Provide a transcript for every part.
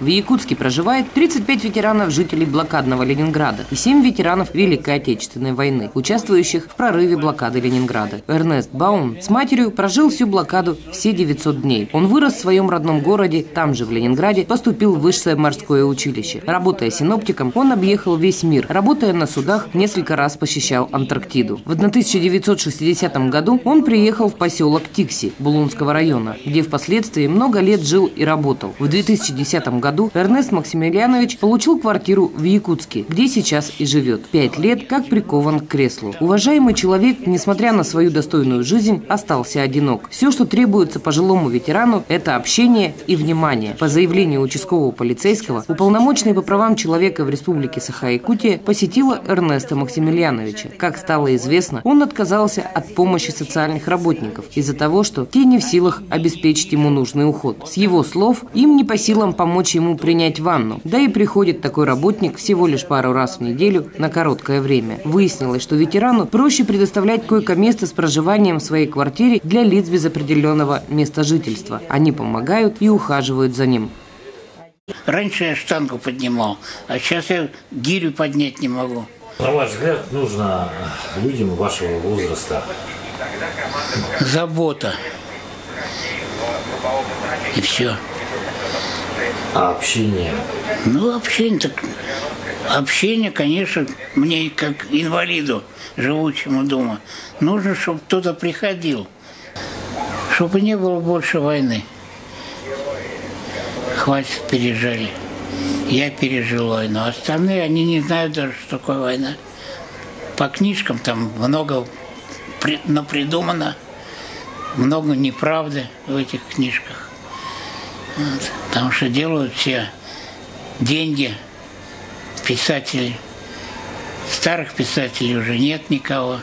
В Якутске проживает 35 ветеранов, жителей блокадного Ленинграда и 7 ветеранов Великой Отечественной войны, участвующих в прорыве блокады Ленинграда. Эрнест Баум с матерью прожил всю блокаду все 900 дней. Он вырос в своем родном городе, там же в Ленинграде, поступил в высшее морское училище. Работая синоптиком, он объехал весь мир. Работая на судах, несколько раз посещал Антарктиду. В 1960 году он приехал в поселок Тикси Булунского района, где впоследствии много лет жил и работал. В 2010 году Эрнест Максимилианович получил квартиру в Якутске, где сейчас и живет. 5 лет как прикован к креслу. Уважаемый человек, несмотря на свою достойную жизнь, остался одинок. Все, что требуется пожилому ветерану, это общение и внимание. По заявлению участкового полицейского, уполномоченный по правам человека в Республике Саха-Якутия посетила Эрнеста Максимилиановича. Как стало известно, он отказался от помощи социальных работников из-за того, что те не в силах обеспечить ему нужный уход. С его слов, им не по силам помочь ему принять ванну. Да и приходит такой работник всего лишь пару раз в неделю на короткое время. Выяснилось, что ветерану проще предоставлять койко-место с проживанием в своей квартире для лиц без определенного места жительства. Они помогают и ухаживают за ним. Раньше я штангу поднимал, а сейчас я гирю поднять не могу. На ваш взгляд, нужно людям вашего возраста забота. И все. А общение? Ну, общение, конечно, мне как инвалиду, живущему дома, нужно, чтобы кто-то приходил, чтобы не было больше войны. Хватит, пережили. Я пережил войну. Остальные, они не знают даже, что такое война. По книжкам там много напридумано, много неправды в этих книжках. Вот. Потому что делают все деньги писателей. Старых писателей уже нет никого.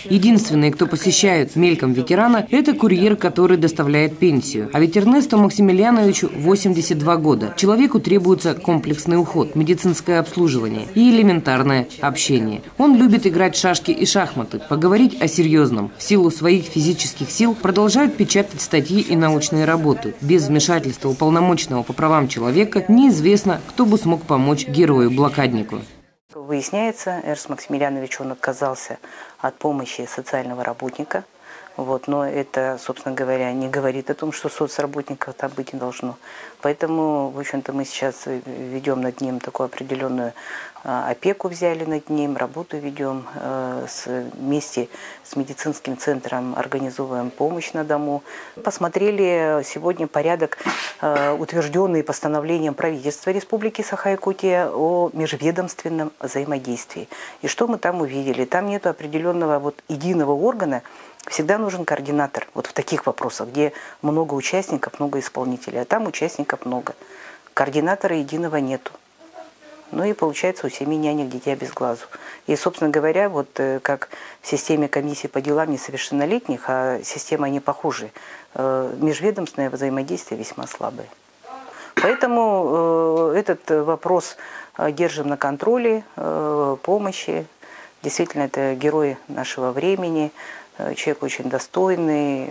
Единственные, кто посещает мельком ветерана, это курьер, который доставляет пенсию. А ведь Эрнесту Максимилиановичу 82 года. Человеку требуется комплексный уход, медицинское обслуживание и элементарное общение. Он любит играть в шашки и шахматы, поговорить о серьезном. В силу своих физических сил продолжают печатать статьи и научные работы. Без вмешательства уполномоченного по правам человека неизвестно, кто бы смог помочь герою-блокаднику. Выясняется, Эрнест Максимилианович, он отказался от помощи социального работника. Вот, но это, собственно говоря, не говорит о том, что соцработников там быть не должно. Поэтому, в общем-то, мы сейчас ведем над ним такую определенную опеку, взяли над ним, работу ведем, вместе с медицинским центром организовываем помощь на дому. Посмотрели сегодня порядок, утвержденный постановлением правительства Республики Саха-Якутия о межведомственном взаимодействии. И что мы там увидели? Там нет определенного единого органа. Всегда нужен координатор вот в таких вопросах, где много участников, много исполнителей, а там участников много. Координатора единого нету. Ну и получается у семьи нянек дитя без глазу. И, собственно говоря, вот как в системе комиссии по делам несовершеннолетних, а система не похожа, межведомственное взаимодействие весьма слабое. Поэтому этот вопрос держим на контроле, помощи. Действительно, это герой нашего времени. Человек очень достойный,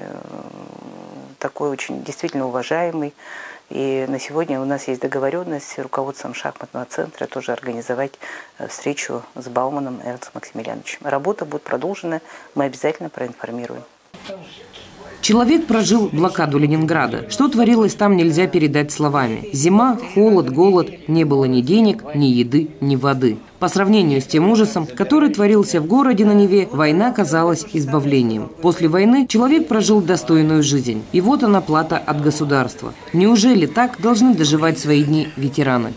такой очень действительно уважаемый. И на сегодня у нас есть договоренность с руководством шахматного центра тоже организовать встречу с Бауманом Эрнестом Максимилиановичем. Работа будет продолжена, мы обязательно проинформируем. Человек прожил блокаду Ленинграда. Что творилось там, нельзя передать словами. Зима, холод, голод, не было ни денег, ни еды, ни воды. По сравнению с тем ужасом, который творился в городе на Неве, война казалась избавлением. После войны человек прожил достойную жизнь. И вот она плата от государства. Неужели так должны доживать свои дни ветераны?